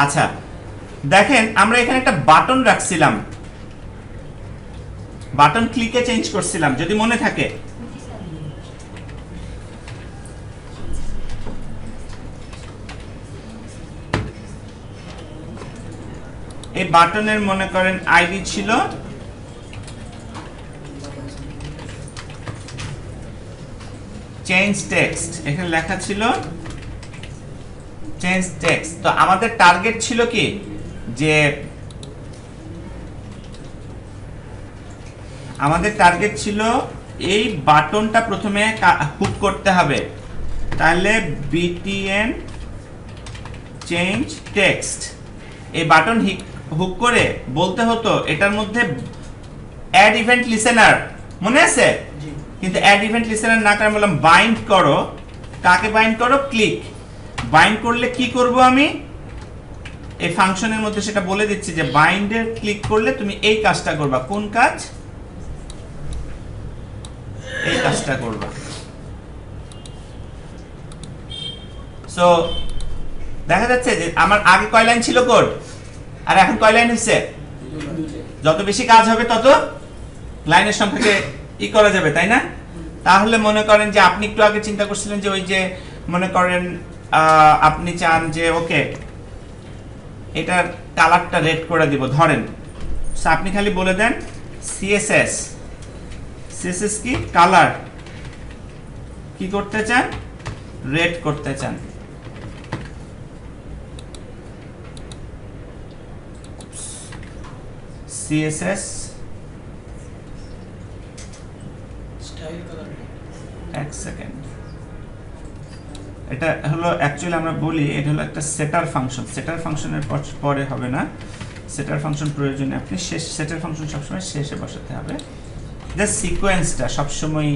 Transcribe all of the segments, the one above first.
আচ্ছা দেখেন আমরা এখানে একটা বাটন রাখছিলাম, বাটন ক্লিকে চেঞ্জ করছিলাম যদি মনে থাকে। এই বাটনের মনে করেন আইডি ছিল চেঞ্জ টেক্সট, এখানে লেখা ছিল চেঞ্জ টেক্সট। তো আমাদের টার্গেট ছিল কি যে আমাদের টার্গেট ছিল এই বাটনটা প্রথমে হুক করতে হবে, তাহলে বিটিএন চেঞ্জ টেক্সট এই বাটন হুক করে বলতে হতো এটার মধ্যে অ্যাড ইভেন্ট লিসেনার, মনে আছে? কিন্তু অ্যাড ইভেন্ট লিসেনার না করে বললাম বাইন্ড করো, কাকে বাইন্ড করো? ক্লিক। বাইন্ড করলে কি করব আমি এই ফাংশনের মধ্যে সেটা বলে দিচ্ছি যে বাইন্ডের ক্লিক করলে তুমি এই কাজটা করবা। কোন কাজ? এই কাজটা করবা। সো দেখা যাচ্ছে যে আমার আগে কয় লাইন ছিল কোড আর এখন কয় লাইন হচ্ছে? যত বেশি কাজ হবে তত লাইনের সংখ্যাকে ই করা যাবে, তাই না? তাহলে মনে করেন যে আপনি একটু আগে চিন্তা করছিলেন যে ওই যে মনে করেন আপনি চান যে ওকে এটার কালারটা রেড করে দিব ধরেন, আপনি খালি বলে দেন সিএসএস। সিএসএস কি? কালার কি করতে চান? রেড করতে চান। সিএসএস এক সেকেন্ড, এটা হলো অ্যাকচুয়ালি আমরা বলি এটা হলো একটা সেটার ফাংশন। সেটার ফাংশনের পরে হবে না, সেটার ফাংশন প্রয়োজনে আপনি শেষ, সেটার ফাংশন সবসময় শেষে বসাতে হবে। জাস্ট সিকোয়েন্সটা সবসময়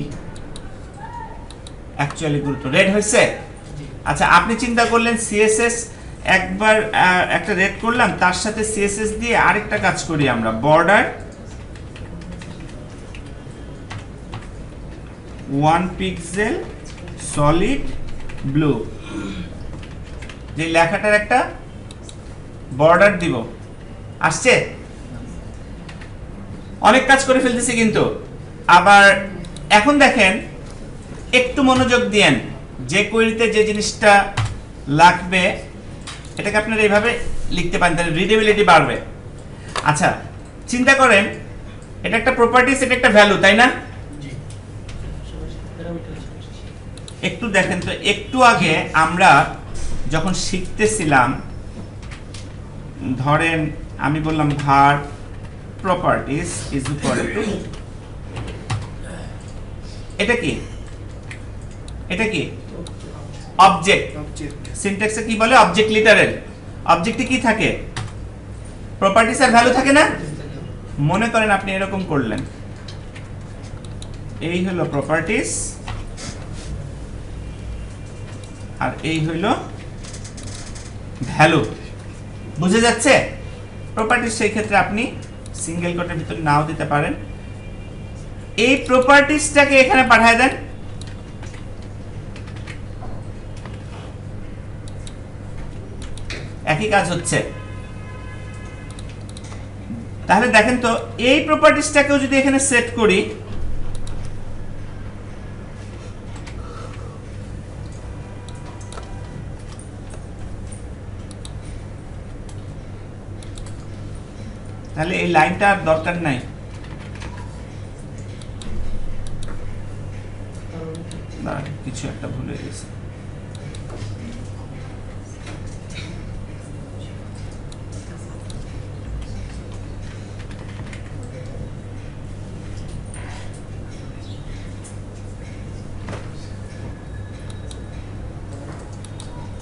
অ্যাকচুয়ালি গুরুত্ব। রেড হয়েছে? আচ্ছা আপনি চিন্তা করলেন সিএসএস একবার একটা রেড করলাম, তার সাথে সিএসএস দিয়ে আরেকটা কাজ করি আমরা, বর্ডার 1 পিক্সেল সলিড ব্লু, যে লেখাটার একটা বর্ডার দিব। আসছে? অনেক কাজ করে ফেলতেছি কিন্তু। আবার এখন দেখেন একটু মনোযোগ দিয়েন, যে কোয়েরিতে যে জিনিসটা লাগবে এটাকে আপনারা এইভাবে লিখতে পারেন, তাহলে রিডেবিলিটি বাড়বে। আচ্ছা চিন্তা করেন এটা একটা প্রপার্টিজ, এটা একটা ভ্যালু, তাই না? একটু দেখেন তো, একটু আগে আমরা যখন শিখতেছিলাম ধরেন আমি বললাম var properties is equal to, এটা কি? এটা কি? অবজেক্ট। সিনট্যাক্সে কি বলে? Object literal. অবজেক্টে কি থাকে? প্রপার্টিজ আর ভ্যালু থাকে না? মনে করেন আপনি এরকম করলেন, এই হলো প্রপার্টিজ আর এই হইল ভ্যালু। বুঝে যাচ্ছে? প্রপার্টিজ সেই ক্ষেত্রে আপনি সিঙ্গেল কোটের ভিতরে নাও দিতে পারেন। এই প্রপার্টিজটাকে এখানে পাঠিয়ে দেন, একই কাজ হচ্ছে। তাহলে দেখেন তো এই প্রপার্টিজটাকেও যদি এখানে সেট করি, তাহলে এই লাইনটা আর দরকার নাই। কিছু একটা ভুলে গেছে।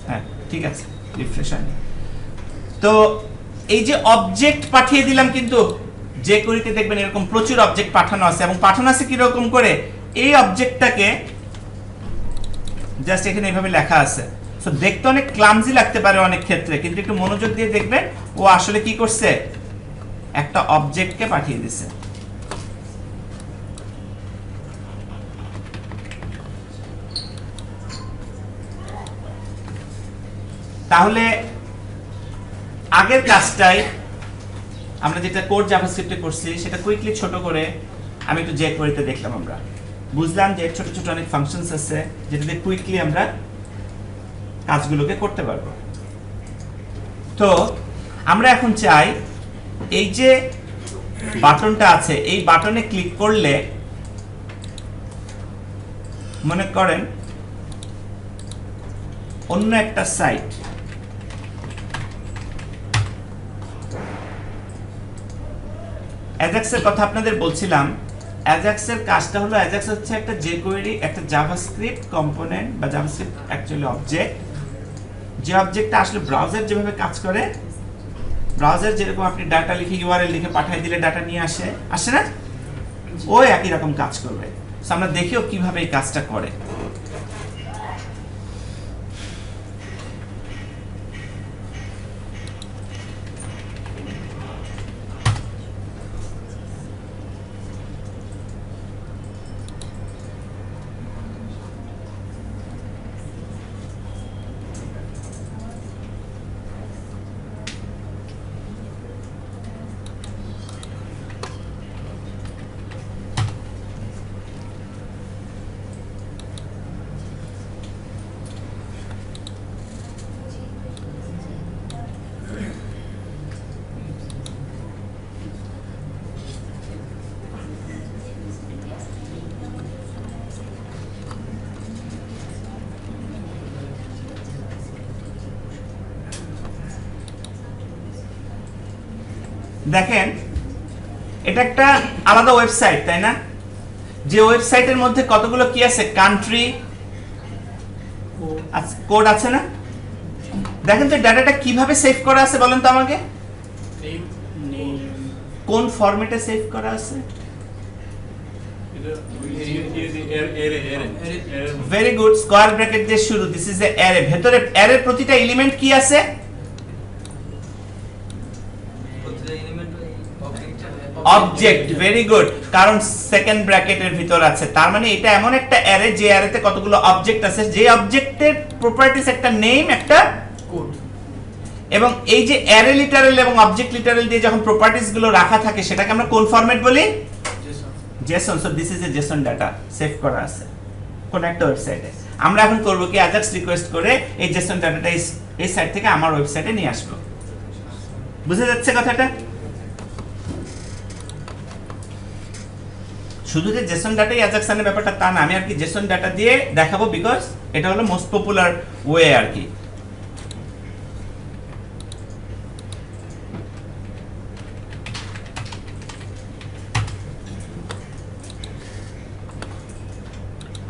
হ্যাঁ ঠিক আছে, রিফ্রেশ হয়নি তো। এই যে অবজেক্ট পাঠিয়ে দিলাম, কিন্তু যে কোয়েরিতে দেখবেন এরকম প্রচুর অবজেক্ট পাঠানো আছে, এবং পাঠানো আছে কিরকম করে, এই অবজেক্টটাকে জাস্ট এখানে এইভাবে লেখা আছে। সো দেখতে অনেক ক্লামজি লাগতে পারে অনেক ক্ষেত্রে, কিন্তু একটু মনোযোগ দিয়ে দেখবেন ও আসলে কি করছে, একটা অবজেক্টকে পাঠিয়ে দিছে। তাহলে আগের কাজটাই আমরা যেটা কোড জাভাস্ক্রিপ্টে করছি সেটা কুইকলি ছোট করে আমি একটু jQuery-তে দেখলাম, আমরা বুঝলাম যে ছোট ছোট অনেক ফাংশনস আছে যেটা দিয়ে কুইকলি আমরা কাজগুলোকে করতে পারবো। তো আমরা এখন চাই এই যে বাটনটা আছে এই বাটনে ক্লিক করলে মনে করেন অন্য একটা সাইট, অ্যাজাক্সের কথা আপনাদের বলছিলাম। অ্যাজাক্সের কাজটা হলো, অ্যাজাক্স হচ্ছে একটা jQuery, একটা জাভাস্ক্রিপ্ট কম্পোনেন্ট বা জাভাস্ক্রিপ্ট অ্যাকচুয়ালি অবজেক্ট, যে অবজেক্টটা আসলে ব্রাউজার যেভাবে কাজ করে, ব্রাউজার যেরকম আপনি ডাটা লিখে ইউআরএল লিখে পাঠিয়ে দিলে ডাটা নিয়ে আসে না, ওই একই রকম কাজ করবে। সো আমরা দেখিও কিভাবে এই কাজটা করে। দেখেন এটা একটা আলাদা ওয়েবসাইট, তাই না? যে ওয়েবসাইটের মধ্যে কতগুলো কি আছে, কান্ট্রি কোড আছে না? দেখেন তো ডাটাটা কিভাবে সেভ করা আছে বলেন তো আমাকে, কোন ফরম্যাটে সেভ করা আছে? ভেরি গুড, স্কয়ার ব্র্যাকেট দিয়ে শুরু, দিস ইজ এ অ্যারে। ভেতরে অ্যারের প্রতিটা এলিমেন্ট কি আছে? অবজেক্ট। ভেরি গুড, কারণ সেকেন্ড ব্র্যাকেটের ভিতর আছে, তার মানে এটা এমন একটা অ্যারে যে অ্যারেতে কতগুলো অবজেক্ট আছে, যে অবজেক্টের প্রপার্টিস একটা নেম একটা কোড। এবং এই যে অ্যারে লিটারাল এবং অবজেক্ট লিটারাল দিয়ে যখন প্রপার্টিস গুলো রাখা থাকে সেটাকে আমরা কোন ফরম্যাট বলি? Jason. So this is a Jason data save করা আছে কোন একটা ওয়েবসাইটে। আমরা এখন করব কি, অ্যাজাক্স রিকোয়েস্ট করে এই জেসন ডাটাটা এই সাইট থেকে আমার ওয়েবসাইটে নিয়ে আসবো। বুঝা যাচ্ছে কথাটা? শুধু যে জেসন ডাটাই অ্যাজাক্সনের ব্যাপারটা তা না, আমি আর কি জেসন ডাটা দিয়ে দেখাবো বিকজ এটা হলো মোস্ট পপুলার ওয়ে আর কি।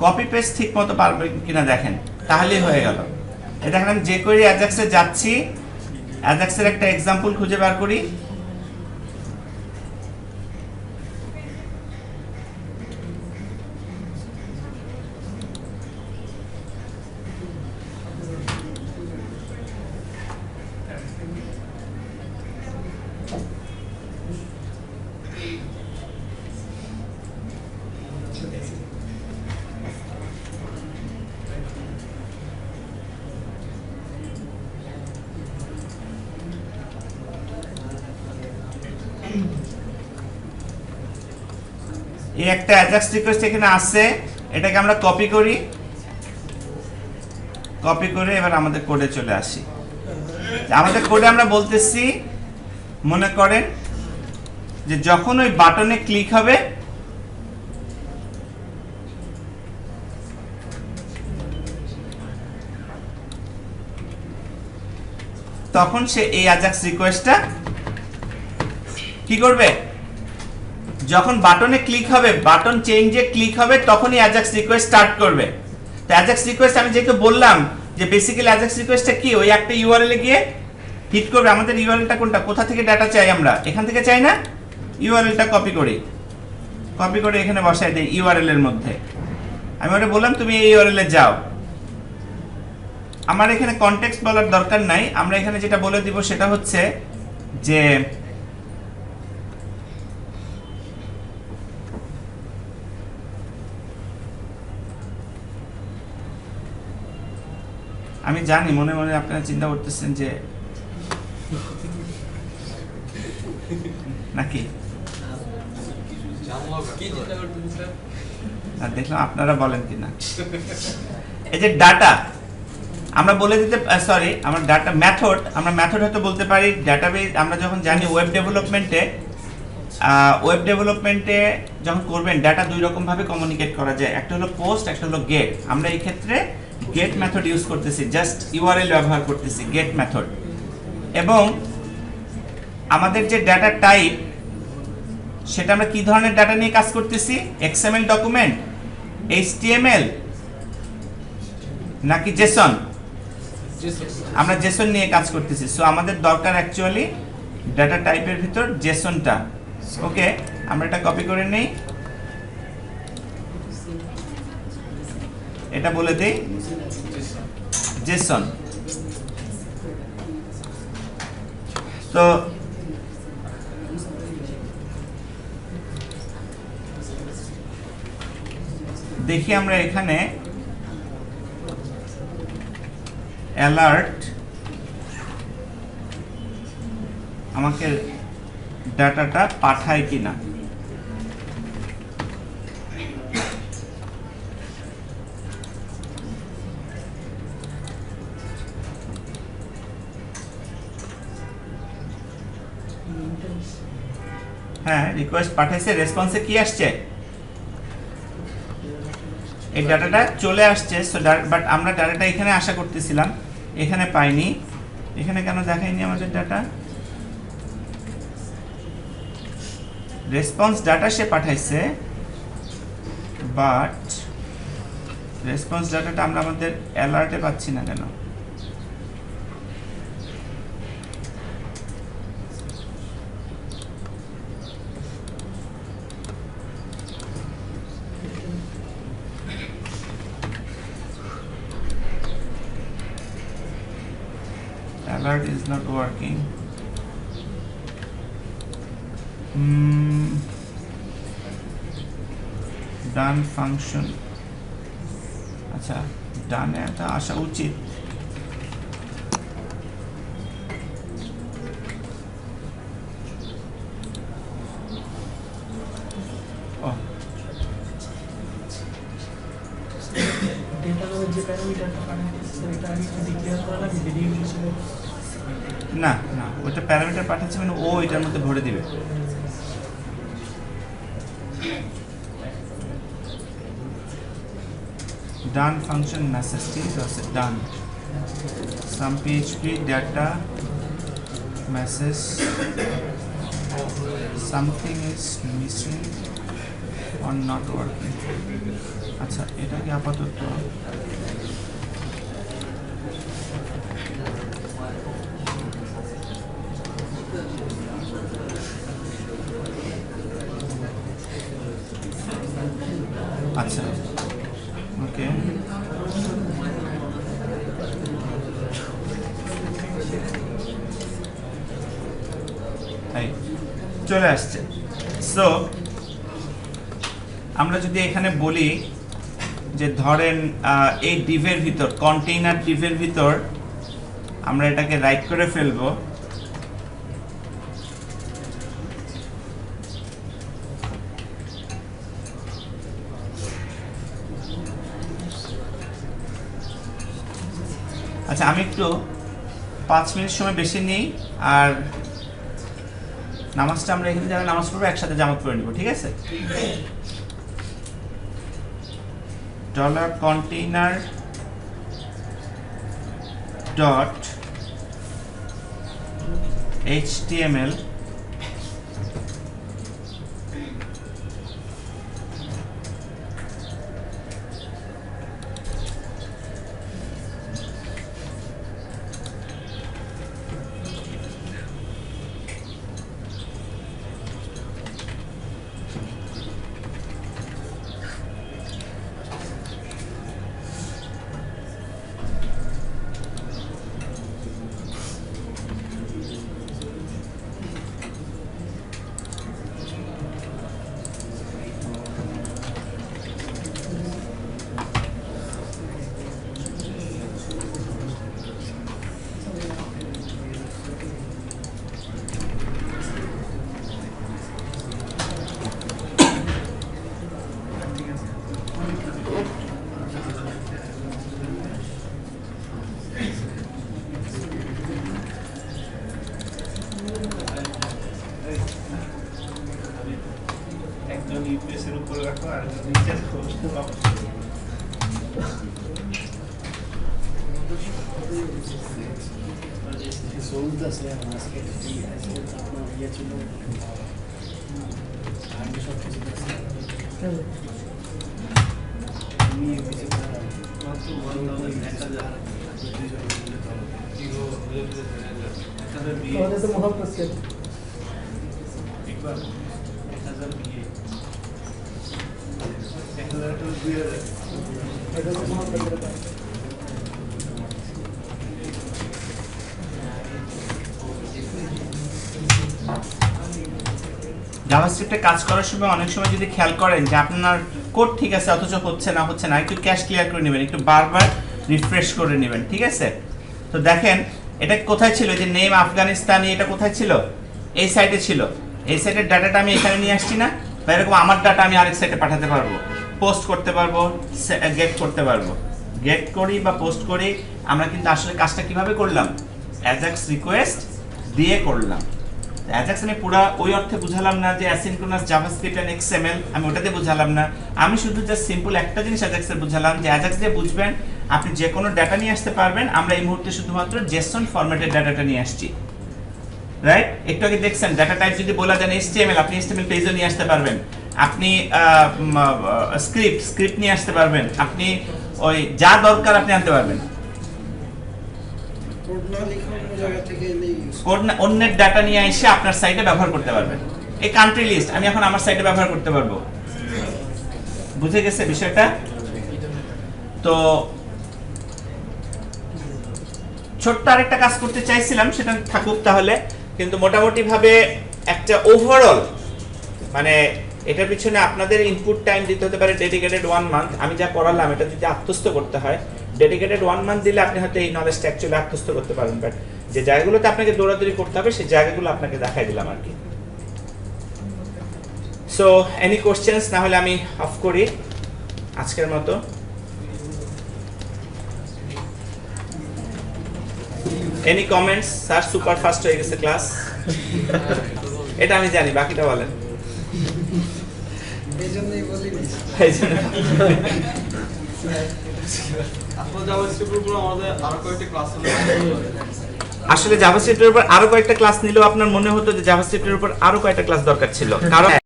কপি পেস্ট ঠিক মতো পারবে কিনা দেখেন, তাহলেই হয়ে গেল। এই দেখেন আমি jQuery অ্যাজাক্সে যাচ্ছি, অ্যাজাক্সের একটা এক্সাম্পল খুঁজে বার করি। এই একটা অ্যাজাক্স রিকোয়েস্ট এখানে আছে, এটাকে আমরা কপি করি, কপি করে এবার আমাদের কোডে চলে আসি। আমাদের কোডে আমরা বলতেছি, মনে করেন যে যখন ওই বাটনে ক্লিক হবে তখন সে এই অ্যাজাক্স রিকোয়েস্টটা কি করবে? যখন বাটনে ক্লিক হবে, বাটন চেঞ্জে ক্লিক হবে, তখনই অ্যাজাক্স রিকোয়েস্ট স্টার্ট করবে। তো অ্যাজাক্স রিকোয়েস্ট আমি যেহেতু বললাম যে বেসিক্যালি অ্যাজাক্স রিকোয়েস্টটা কি, ওই একটা ইউআরএল এ গিয়ে হিট করবে। আমাদের ইউআরএলটা কোনটা, কোথা থেকে ডাটা চাই আমরা? এখান থেকে চাই না? ইউআরএলটা কপি করি, কপি করে এখানে বসাই দেই ইউআরএল এর মধ্যে। আমি ওটা বললাম তুমি এই ইউআরএল এ যাও। আমার এখানে কনটেক্সট বলার দরকার নাই, আমরা এখানে যেটা বলে দিব সেটা হচ্ছে যে আমি জানি মনে মনে আপনারা চিন্তা করতেছেন যে নাকি কি চিন্তা করতেছেন স্যার? না, দেখলাম আপনারা বলেন কিনা। এই যে ডাটা আমরা বলে দিতে, সরি, আমরা ডাটা মেথড, আমরা মেথড হয়তো বলতে পারি ডাটাবেস। আমরা যখন জানি ওয়েব ডেভেলপমেন্টে যখন করবেন ডাটা দুই রকম ভাবে কমিউনিকেট করা যায়, একটা হলো পোস্ট, একটা হলো গেট। আমরা এই ক্ষেত্রে গেট মেথড ইউজ করতেছি, জাস্ট ইউআরএল ব্যবহার করতেছি, গেট মেথড। এবং আমাদের যে ডাটা টাইপ, সেটা আমরা কি ধরনের ডাটা নিয়ে কাজ করতেছি? এক্সএমএল ডকুমেন্ট, এইচটিএমএল নাকি জেসন? আমরা জেসন নিয়ে কাজ করতেছি। সো আমাদের দরকার অ্যাকচুয়ালি ডাটা টাইপের ভিতর জেসনটা। ওকে, আমরা এটা কপি করে নেই, এটা বলে দেই জেসন। তো দেখি আমরা এখানে অ্যালার্ট আমাকে ডাটাটা পাঠায় কিনা। হ্যাঁ, রিকোয়েস্ট পাঠাইছে, রেসপন্সে কি আসছে? এই ডাটাটা চলে আসছে। সো বাট আমরা ডাটাটা এখানে আশা করতেছিলাম, এখানে পাইনি। এখানে কেন দেখায়নি আমাদের ডাটা? রেসপন্স ডাটা সে পাঠাইছে, বাট রেসপন্স ডাটাটা আমরা আমাদের অ্যালার্টে পাচ্ছি না কেন? Alert is not working. Done function. আচ্ছা, ডানে এটা আসা উচিত। ও, না না, ওটা প্যারামিটার পাঠাচ্ছে মানে ও এটার মধ্যে ভরে দিবে। done function message আছে done some php data message something is missing or not working। আচ্ছা, এটাকে আপাতত আচ্ছা, ওকে, চলে আসছে। সো আমরা যদি এখানে বলি যে ধরেন এই ডিভের ভিতর, কন্টেইনার ডিভের ভিতর আমরা এটাকে রাইট করে ফেলবো। আচ্ছা, আমি একটু 5 মিনিট সময় বেশি নিই, আর নামাজটা আমরা এখানে যারা নামাজ পড়বো একসাথে জামাত পড়ে নিব, ঠিক আছে? ডলার কন্টেইনার ডট এইচটিএমএল একজন ইউপিএস এর উপরে রাখো আর একজন নিচে রাখো। চলতেছে আজকে আপনার ইয়ে ছিল আগে সব কিছু জাভাস্ক্রিপ্টে কাজ করার সময় অনেক সময় যদি খেয়াল করেন যে আপনার কোড ঠিক আছে অথচ হচ্ছে না একটু ক্যাশ ক্লিয়ার করে নেবেন, একটু বারবার রিফ্রেশ করে নেবেন, ঠিক আছে? তো দেখেন এটা কোথায় ছিল, যে নেম আফগানিস্তানি, এটা কোথায় ছিল? এই সাইডে ছিল। এই সাইডের ডাটাটা আমি এখানে নিয়ে আসছি না, বা এরকম আমার ডাটা আমি আরেক সাইডে পাঠাতে পারবো, পোস্ট করতে পারবো, গেট করতে পারবো। গেট করি বা পোস্ট করি, আমরা কিন্তু আসলে কাজটা কিভাবে করলাম? অ্যাজাক্স রিকোয়েস্ট দিয়ে করলাম। অ্যাজাক্স আমি পুরো ওই অর্থে বুঝালাম না যে অ্যাসিনক্রোনাস জাভাস্ক্রিপ্ট এন্ড এক্সএমএল, আমি ওটাতে বুঝালাম না। আমি শুধু জাস্ট সিম্পল একটা জিনিস অ্যাজাক্সের বুঝালাম, যে অ্যাজাক্স দিয়ে বুঝবেন আপনি যে কোনো ডাটা নিয়ে আসতে পারবেন। আমরা এই মুহূর্তে শুধুমাত্র জেসন ফরম্যাটের ডাটাটা নিয়ে আসছি, রাইট? একটু আগে দেখছেন ডাটা টাইপ যদি বলা যায় এইচটিএমএল, আপনি এইচটিএমএল পেজও নিয়ে আসতে পারবেন। আপনি স্ক্রিপ্ট নিয়ে আসতে পারবেন। আপনি ওই যা দরকার আপনি আনতে পারবেন। কোড না অন্যের ডাটা নিয়ে এসে আপনার সাইটে ব্যবহার করতে পারবেন। এই কান্ট্রি লিস্ট আমি এখন আমার সাইটে ব্যবহার করতে পারবো। বুঝে গেছে বিষয়টা? তো ছোট্ট আরেকটা কাজ করতে চাইছিলাম, সেটা থাকুক তাহলে, কিন্তু মোটামুটি ভাবে একটা ওভারঅল মানে এটার পিছনে আপনাদের ইনপুট টাইম দিতে হতে পারে ডেডিকেটেড 1 মান্থ। আমি যা পড়ালাম এটা যদি আত্মস্থ করতে হয়, ডেডিকেটেড 1 মান্থ দিলে আপনি হয়তো এই নলেজটা অ্যাকচুয়ালি আত্মস্থ করতে পারবেন। বাট যে জায়গাগুলোতে আপনাকে দৌড়াদৌড়ি করতে হবে সেই জায়গাগুলো আপনাকে দেখাই দিলাম আর কি। So any questions? না হলে আমি অফ করি আজকের মতো। Any comments? Sir super fast হয়ে গেছে ক্লাস, এটা আমি জানি, বাকিটা বলেন। এইজন্যই বলি আসলে জাভাস্ক্রিপ্টের উপর আরো কয়েকটা ক্লাস নিলেও আপনার মনে হতো যে জাভাস্ক্রিপ্টের উপর আরো কয়েকটা ক্লাস দরকার ছিল, কারণ